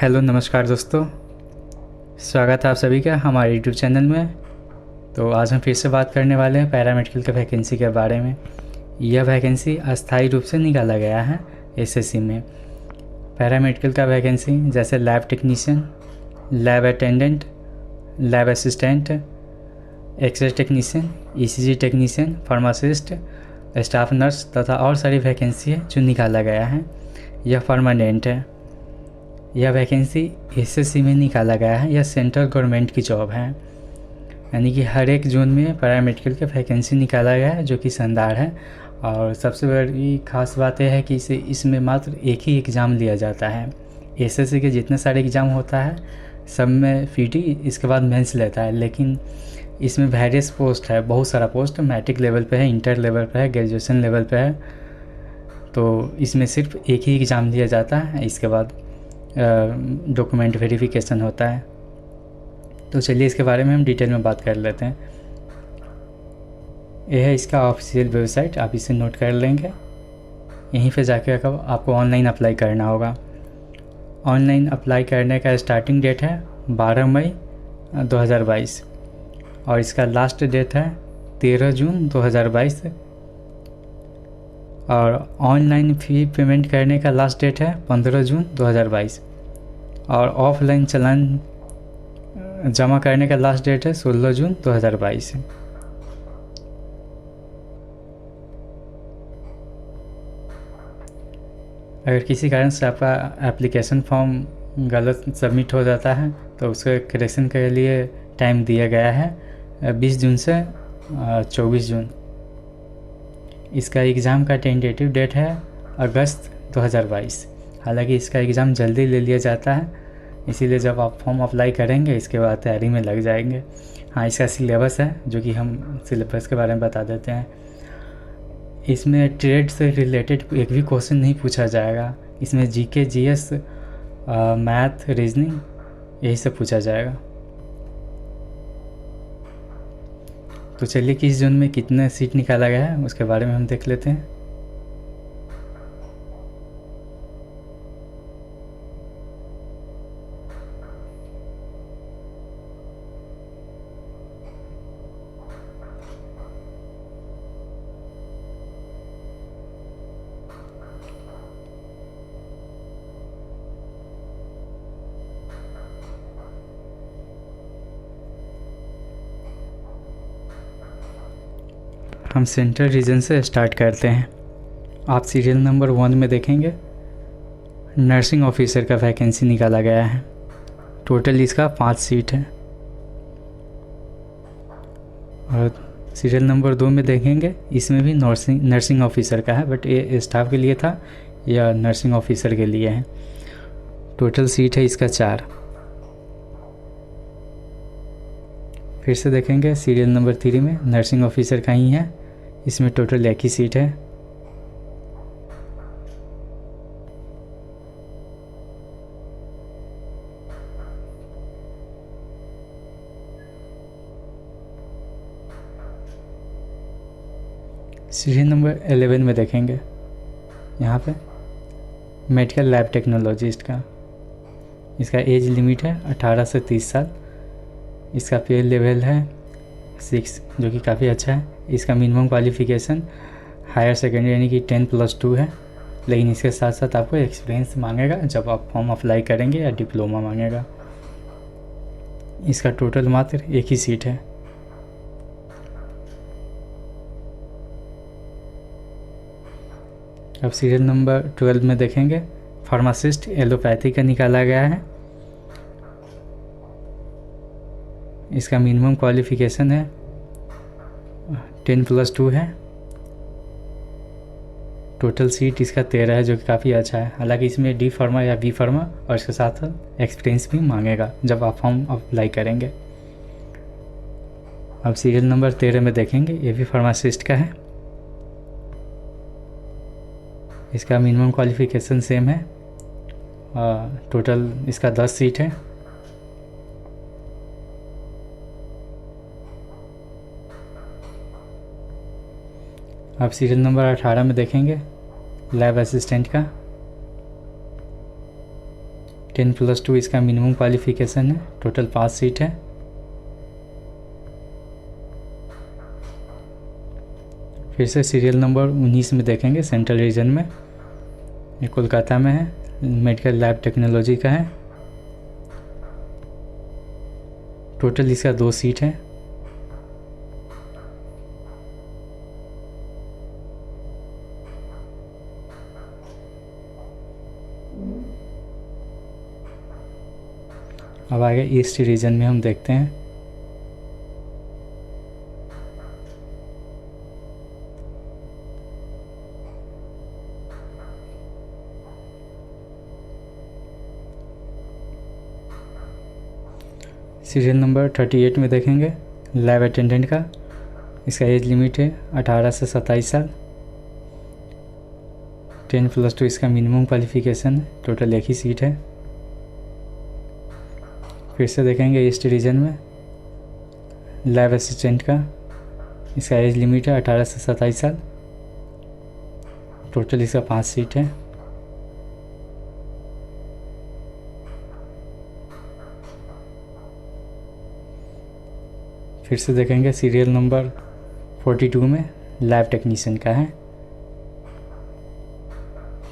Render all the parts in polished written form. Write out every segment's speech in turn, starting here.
Hello नमस्कार दोस्तों, स्वागत है आप सभी का हमारे यूट्यूब चैनल में। तो आज हम फिर से बात करने वाले हैं पैरामेडिकल के वैकेंसी के बारे में। यह वैकेंसी अस्थायी रूप से निकाला गया है एसएससी में। पैरामेडिकल का वैकेंसी जैसे lab technician, lab attendant, lab assistant, X-ray technician, ECG technician, pharmacist, staff nurse तथा और सारी वैकेंसी है जो निकाला गया है। यह परमानेंट है। यह वैकेंसी एसएससी में निकाला गया है। यह सेंट्रल गवर्नमेंट की जॉब है, यानी कि हर एक जोन में पैरामेडिकल के वैकेंसी निकाला गया है, जो कि शानदार है। और सबसे बड़ी खास बात यह है कि इसमें मात्र एक ही एग्ज़ाम लिया जाता है। एसएससी के जितने सारे एग्ज़ाम होता है सब में पीटी, इसके बाद मेंस लेता है, लेकिन इसमें वेरियस पोस्ट है, बहुत सारा पोस्ट मैट्रिक लेवल पे है, इंटर लेवल पे है, ग्रेजुएशन लेवल पे है। तो इसमें सिर्फ एक ही एग्ज़ाम लिया जाता है, इसके बाद डॉक्यूमेंट वेरिफिकेशन होता है। तो चलिए इसके बारे में हम डिटेल में बात कर लेते हैं। यह है इसका ऑफिशियल वेबसाइट, आप इसे नोट कर लेंगे। यहीं पे जाके आपको ऑनलाइन अप्लाई करना होगा। ऑनलाइन अप्लाई करने का स्टार्टिंग डेट है 12 मई 2022 और इसका लास्ट डेट है 13 जून 2022 और ऑनलाइन फ़ी पेमेंट करने का लास्ट डेट है 15 जून 2022 और ऑफलाइन चालान जमा करने का लास्ट डेट है 16 जून 2022। अगर किसी कारण से आपका एप्लीकेशन फॉर्म गलत सबमिट हो जाता है तो उसके करेक्शन के लिए टाइम दिया गया है 20 जून से 24 जून। इसका एग्ज़ाम का टेंटेटिव डेट है अगस्त 2022। हालांकि इसका एग्ज़ाम जल्दी ले लिया जाता है, इसीलिए जब आप फॉर्म अप्लाई करेंगे इसके बाद तैयारी में लग जाएंगे। हाँ, इसका सिलेबस है, जो कि हम सिलेबस के बारे में बता देते हैं। इसमें ट्रेड से रिलेटेड एक भी क्वेश्चन नहीं पूछा जाएगा। इसमें जीके, जीएस, मैथ, रीजनिंग यही सब पूछा जाएगा। तो चलिए किस जोन में कितने सीट निकाला गया है उसके बारे में हम देख लेते हैं। हम सेंट्रल रीजन से स्टार्ट करते हैं। आप सीरियल नंबर 1 में देखेंगे नर्सिंग ऑफिसर का वैकेंसी निकाला गया है। टोटल इसका 5 सीट है। और सीरियल नंबर 2 में देखेंगे, इसमें भी नर्सिंग ऑफिसर का है, बट ये स्टाफ के लिए था या नर्सिंग ऑफिसर के लिए है। टोटल सीट है इसका 4। फिर से देखेंगे सीरियल नंबर 3 में नर्सिंग ऑफिसर का ही है, इसमें टोटल 1 ही सीट है। सीरियल नंबर 11 में देखेंगे, यहाँ पे मेडिकल लैब टेक्नोलॉजिस्ट का, इसका एज लिमिट है 18 से 30 साल। इसका पे लेवल है 6, जो कि काफ़ी अच्छा है। इसका मिनिमम क्वालिफ़िकेशन हायर सेकेंडरी यानी कि 10+2 है, लेकिन इसके साथ साथ आपको एक्सपीरियंस मांगेगा जब आप फॉर्म अप्लाई करेंगे, या डिप्लोमा मांगेगा। इसका टोटल मात्र 1 ही सीट है। अब सीरियल नंबर 12 में देखेंगे फार्मासिस्ट एलोपैथी का निकाला गया है। इसका मिनिमम क्वालिफ़िकेशन है 10+2 है। टोटल सीट इसका 13 है, जो कि काफ़ी अच्छा है। हालांकि इसमें डी फार्मा या बी फार्मा और इसके साथ एक्सपीरियंस भी मांगेगा जब आप फॉर्म अप्लाई करेंगे। अब सीरियल नंबर 13 में देखेंगे, ये भी फार्मासिस्ट का है। इसका मिनिमम क्वालिफ़िकेशन सेम है। टोटल इसका 10 सीट है। अब सीरियल नंबर 18 में देखेंगे लैब असिस्टेंट का। 10+2 इसका मिनिमम क्वालिफ़िकेशन है। टोटल 5 सीट है। फिर से सीरियल नंबर 19 में देखेंगे, सेंट्रल रीजन में, ये कोलकाता में है, मेडिकल लैब टेक्नोलॉजी का है। टोटल इसका 2 सीट है। अब आगे ईस्ट रीजन में हम देखते हैं। सीरियल नंबर 38 में देखेंगे, लैब अटेंडेंट का। इसका एज लिमिट है 18 से 27 साल। 10+2 इसका मिनिमम क्वालिफ़िकेशन है। टोटल 1 ही सीट है। फिर से देखेंगे ईस्ट रीजन में, लैब असिस्टेंट का। इसका एज लिमिट है 18 से 27 साल। टोटल इसका 5 सीट है। फिर से देखेंगे सीरियल नंबर 42 में, लैब टेक्नीशियन का है।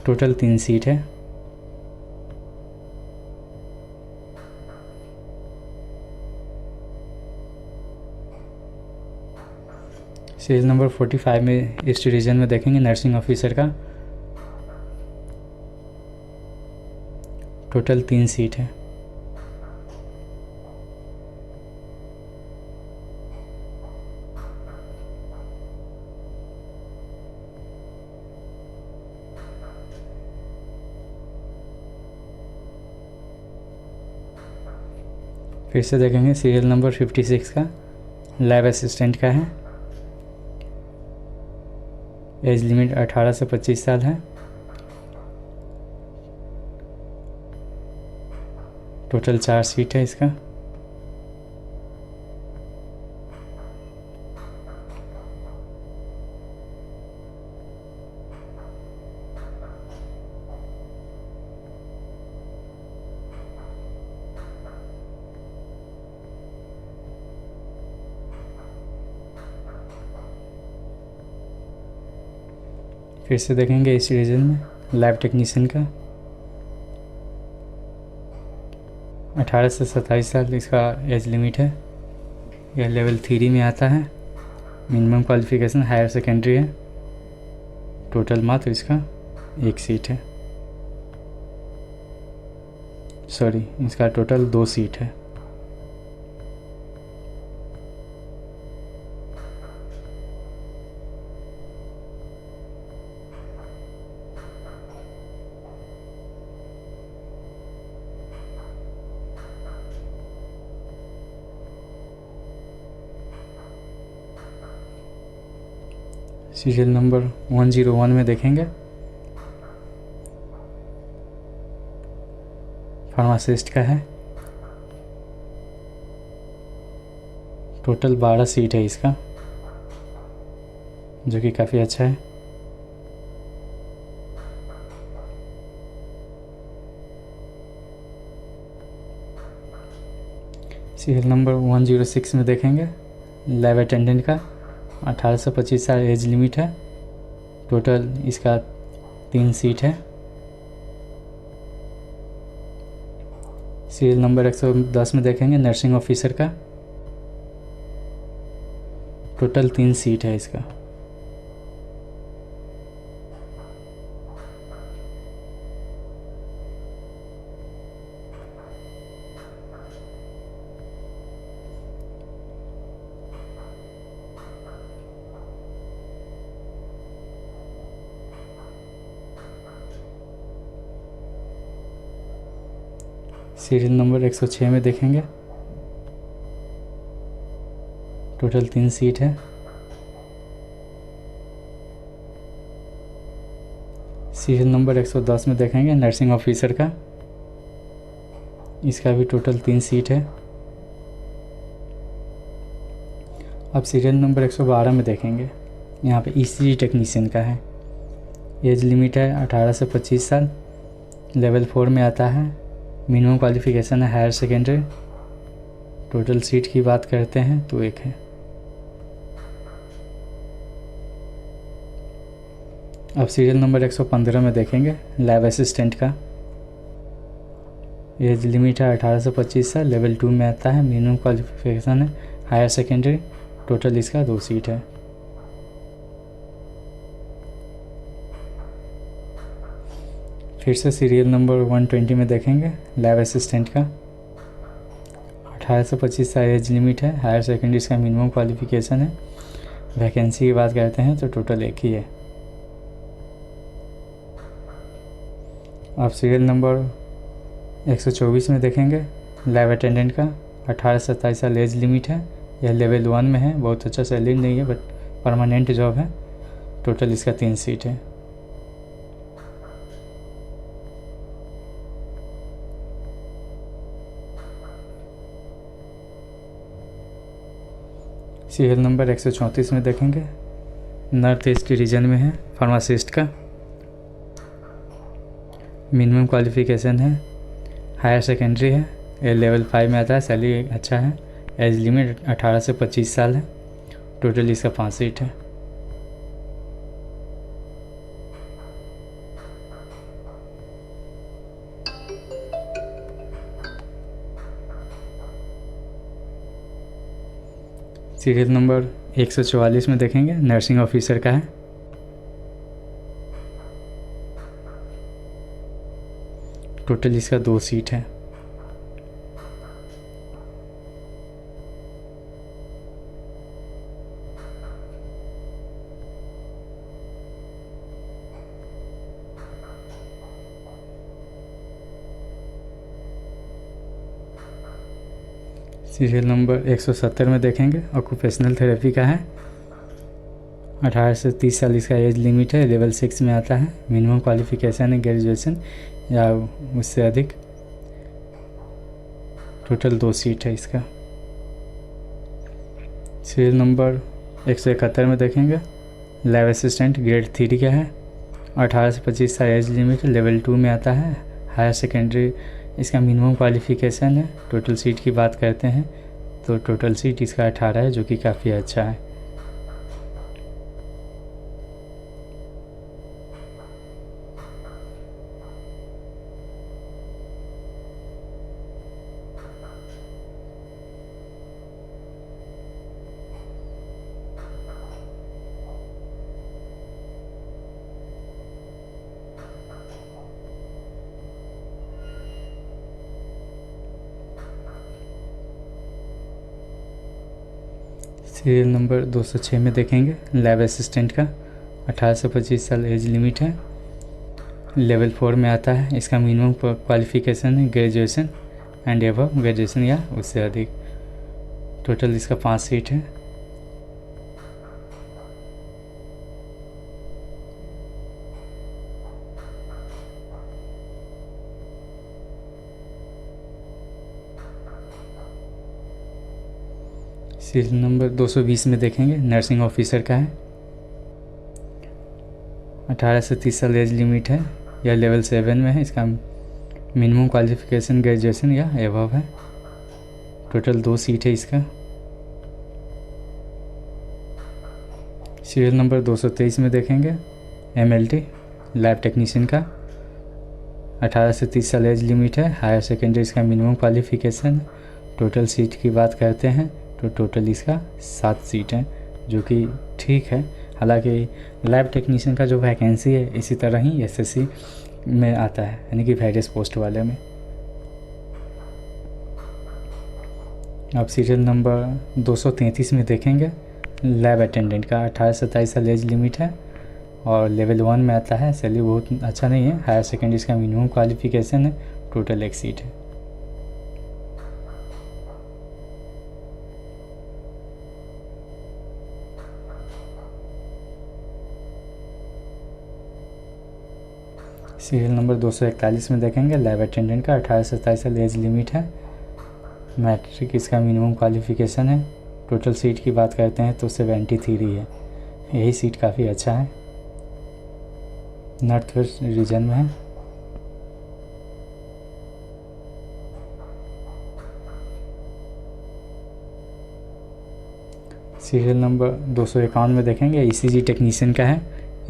टोटल 3 सीट है। सीरियल नंबर 45 में ईस्ट रीजन में देखेंगे, नर्सिंग ऑफिसर का। टोटल 3 सीट है। फिर से देखेंगे सीरियल नंबर 56 का, लैब असिस्टेंट का है। एज लिमिट 18 से 25 साल है। टोटल 4 सीट है इसका। फिर से देखेंगे इस रीजन में, लैब टेक्नीशियन का। 18 से 27 साल इसका एज लिमिट है। यह लेवल 3 में आता है। मिनिमम क्वालिफ़िकेशन हायर सेकेंडरी है। टोटल मात्र इसका 1 सीट है। सॉरी, इसका टोटल 2 सीट है। सीरियल नंबर 101 में देखेंगे, फार्मासिस्ट का है। टोटल 12 सीट है इसका, जो कि काफ़ी अच्छा है। सीरियल नंबर 106 में देखेंगे, लैब अटेंडेंट का। 18 से 25 साल एज लिमिट है। टोटल इसका 3 सीट है। सीरियल नंबर 110 में देखेंगे, नर्सिंग ऑफिसर का। टोटल 3 सीट है इसका। सीरियल नंबर 106 में देखेंगे, टोटल 3 सीट है। सीरियल नंबर 110 में देखेंगे, नर्सिंग ऑफिसर का। इसका भी टोटल 3 सीट है। अब सीरियल नंबर 112 में देखेंगे, यहाँ पे ईसीजी टेक्नीशियन का है। एज लिमिट है 18 से 25 साल। लेवल 4 में आता है। मिनिमम क्वालिफ़िकेशन है हायर सेकेंडरी। टोटल सीट की बात करते हैं तो एक है। अब सीरियल नंबर 115 में देखेंगे लैब असिस्टेंट का। एज लिमिट है 18 से 25 साल, लेवल 2 में आता है, मिनिमम क्वालिफिकेशन है हायर सेकेंडरी। टोटल इसका 2 सीट है। फिर से सीरियल नंबर 120 में देखेंगे लैब असिस्टेंट का। 18 से 25 साल एज लिमिट है, हायर सेकेंडरी इसका मिनिमम क्वालिफिकेशन है। वैकेंसी की बात करते हैं तो टोटल एक ही है। अब सीरियल नंबर 124 में देखेंगे लैब अटेंडेंट का। 18 से 27 साल एज लिमिट है, यह लेवल 1 में है। बहुत अच्छा सैलरी नहीं है बट परमानेंट जॉब है। टोटल इसका 3 सीट है। सीरियल नंबर 134 में देखेंगे नॉर्थ ईस्ट रीजन में है, फार्मासिस्ट का। मिनिमम क्वालिफ़िकेशन है हायर सेकेंडरी है, ये लेवल 5 में आता है। सैलरी अच्छा है। एज लिमिट 18 से 25 साल है। टोटल इसका 5 सीट है। सीरियल नंबर 144 में देखेंगे नर्सिंग ऑफिसर का है। टोटल इसका 2 सीट है। सीरियल नंबर 170 में देखेंगे ऑक्यूपेशनल थेरेपी का है। 18 से 30 साल इसका एज लिमिट है, लेवल 6 में आता है। मिनिमम क्वालिफ़िकेशन है ग्रेजुएशन या उससे अधिक। टोटल 2 सीट है इसका। सीरियल नंबर 171 में देखेंगे लैब असिस्टेंट ग्रेड 3 का है। 18 से 25 साल एज लिमिट, लेवल 2 में आता है। हायर सेकेंडरी इसका मिनिमम क्वालिफ़िकेशन है। टोटल सीट की बात करते हैं तो टोटल सीट इसका 18 है, जो कि काफ़ी अच्छा है। सीरियल नंबर 206 में देखेंगे लैब असिस्टेंट का। 18 से 25 साल एज लिमिट है, लेवल 4 में आता है। इसका मिनिमम क्वालिफ़िकेशन है ग्रेजुएशन एंड एबव ग्रेजुएशन या उससे अधिक। टोटल इसका 5 सीट है। सीरियल नंबर 220 में देखेंगे नर्सिंग ऑफिसर का है। 18 से 30 साल एज लिमिट है, यह लेवल 7 में है। इसका मिनिमम क्वालिफ़िकेशन ग्रेजुएशन या एबव है। टोटल 2 सीट है इसका। सीरियल नंबर 223 में देखेंगे MLT लैब टेक्नीशियन का। 18 से 30 साल एज लिमिट है, हायर सेकेंडरी इसका मिनिमम क्वालिफ़िकेशन। टोटल सीट की बात करते हैं तो टोटल इसका 7 सीट है, जो कि ठीक है। हालांकि लैब टेक्नीशियन का जो वैकेंसी है इसी तरह ही SSC में आता है, यानी कि वेरियस पोस्ट वाले में। अब सीरियल नंबर 233 में देखेंगे लैब अटेंडेंट का। 18 से 27 साल एज लिमिट है और लेवल 1 में आता है। सैलरी बहुत अच्छा नहीं है। हायर सेकेंडरी इसका मिनिमम क्वालिफ़िकेशन है। टोटल 1 सीट है। सीरियल नंबर 241 में देखेंगे लैब अटेंडेंट का। 18 से 27 साल एज लिमिट है, मैट्रिक इसका मिनिमम क्वालिफ़िकेशन है। टोटल सीट की बात करते हैं तो 73 है। यही सीट काफ़ी अच्छा है, नॉर्थ वेस्ट रीजन में है। सीरियल नंबर 251 में देखेंगे ईसीजी टेक्नीशियन का है।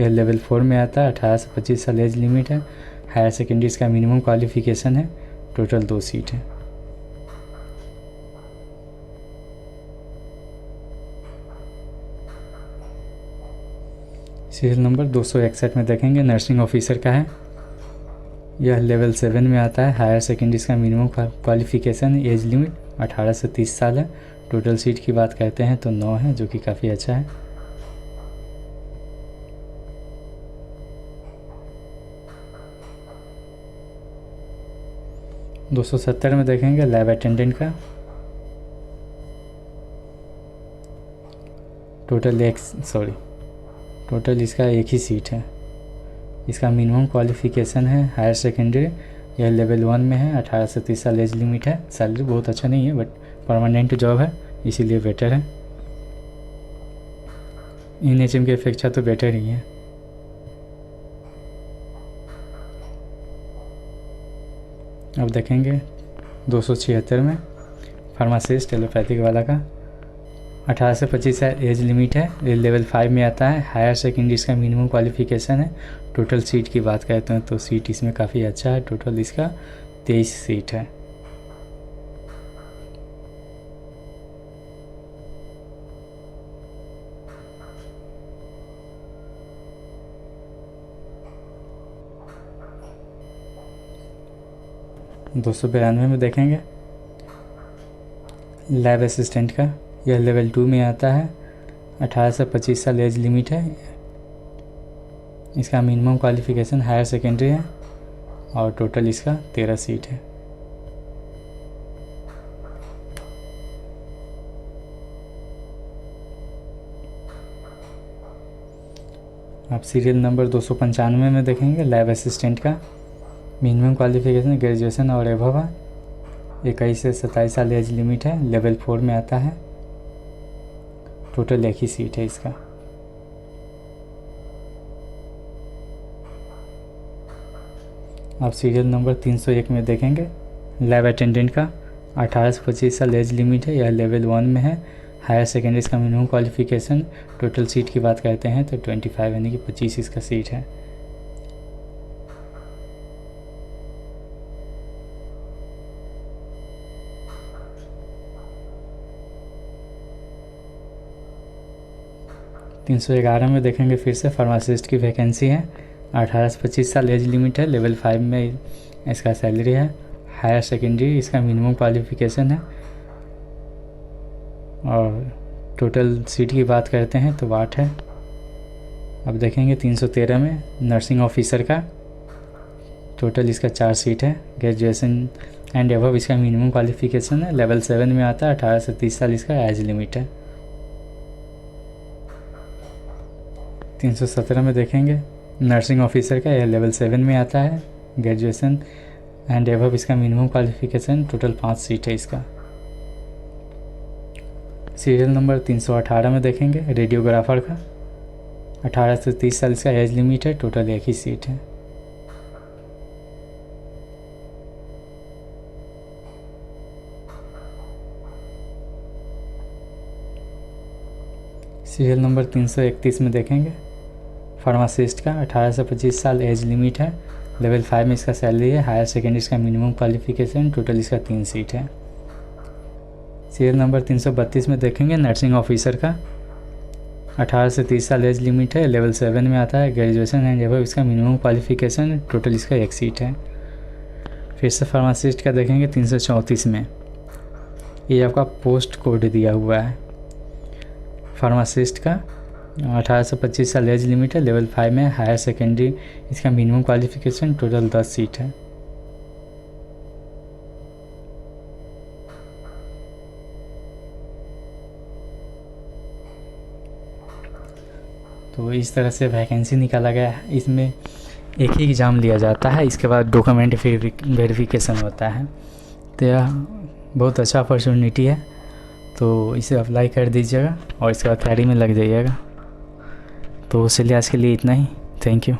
यह लेवल 4 में आता है। 18 से 25 साल एज लिमिट है। हायर सेकेंडरी इसका मिनिमम क्वालिफिकेशन है। टोटल 2 सीट है। सीरियल नंबर 261 में देखेंगे नर्सिंग ऑफिसर का है। यह लेवल 7 में आता है। हायर सेकेंडरी इसका मिनिमम क्वालिफिकेशन एज लिमिट 18 से 30 साल है। टोटल सीट की बात करते हैं तो 9 है, जो कि काफ़ी अच्छा है। - 270 में देखेंगे लैब अटेंडेंट का। टोटल इसका एक ही सीट है। इसका मिनिमम क्वालिफिकेशन है हायर सेकेंडरी। यह लेवल 1 में है। 18 से 30 साल एज लिमिट है। सैलरी बहुत अच्छा नहीं है, बट परमानेंट जॉब है, इसीलिए बेटर है। NHM की अपेक्षा तो बेटर ही है। अब देखेंगे 276 में फार्मासिस्ट एलोपैथिक वाला का। 18 से 25 साल एज लिमिट है। ये लेवल 5 में आता है। हायर सेकेंडरी इसका मिनिमम क्वालिफिकेशन है। टोटल सीट की बात करते हैं तो सीट इसमें काफ़ी अच्छा है। टोटल इसका 23 सीट है। - 292 में देखेंगे लैब असिस्टेंट का। यह लेवल 2 में आता है। 18 से 25 साल एज लिमिट है। इसका मिनिमम क्वालिफिकेशन हायर सेकेंडरी है और टोटल इसका 13 सीट है। आप सीरियल नंबर 295 में देखेंगे लैब असिस्टेंट का। मिनिमम क्वालिफिकेशन ग्रेजुएशन और एबव है। 21 से 27 साल एज लिमिट है। लेवल 4 में आता है। टोटल एक ही सीट है इसका। आप सीरियल नंबर 301 में देखेंगे लैब अटेंडेंट का। 18 से 25 साल एज लिमिट है। यह लेवल 1 में है। हायर सेकेंडरी इसका मिनिमम क्वालिफिकेशन। टोटल सीट की बात करते हैं तो 25 यानी कि 25 इसका सीट है। - 311 में देखेंगे फिर से फार्मासिस्ट की वैकेंसी है। 18 से 25 साल एज लिमिट है। लेवल 5 में इसका सैलरी है। हायर सेकेंडरी इसका मिनिमम क्वालिफिकेशन है। और टोटल सीट की बात करते हैं तो 8 है। अब देखेंगे 313 में नर्सिंग ऑफिसर का। टोटल इसका 4 सीट है। ग्रेजुएशन एंड एबव इसका मिनिमम क्वालिफिकेशन है। लेवल 7 में आता है। 18 से 30 साल इसका एज लिमिट है। 317 में देखेंगे नर्सिंग ऑफिसर का। यह लेवल 7 में आता है। ग्रेजुएशन एंड एबव इसका मिनिमम क्वालिफिकेशन। टोटल 5 सीट है इसका। सीरियल नंबर 318 में देखेंगे रेडियोग्राफर का। 18 से 30 साल इसका एज लिमिट है। टोटल एक ही सीट है। सीरियल नंबर 331 में देखेंगे फार्मासिस्ट का। 18 से 25 साल एज लिमिट है। लेवल 5 में इसका सैलरी है। हायर सेकेंडरी इसका मिनिमम क्वालिफिकेशन। टोटल इसका 3 सीट है। सीरियल नंबर 332 में देखेंगे नर्सिंग ऑफिसर का। 18 से 30 साल एज लिमिट है। लेवल 7 में आता है। ग्रेजुएशन एंड एबव इसका मिनिमम क्वालिफिकेशन। टोटल इसका 1 सीट है। फिर से फार्मासिस्ट का देखेंगे 334 में। ये आपका पोस्ट कोड दिया हुआ है फार्मासिस्ट का। 18 से 25 साल एज लिमिट है। लेवल 5 में हायर सेकेंडरी इसका मिनिमम क्वालिफिकेशन। टोटल 10 सीट है। तो इस तरह से वैकेंसी निकाला गया है। इसमें एक ही एग्ज़ाम लिया जाता है, इसके बाद डॉक्यूमेंट वेरिफिकेशन होता है। तो यह बहुत अच्छा अपॉर्चुनिटी है, तो इसे अप्लाई कर दीजिएगा और इसके बाद तैयारी में लग जाइएगा। तो चलिए आज के लिए इतना ही। Thank you.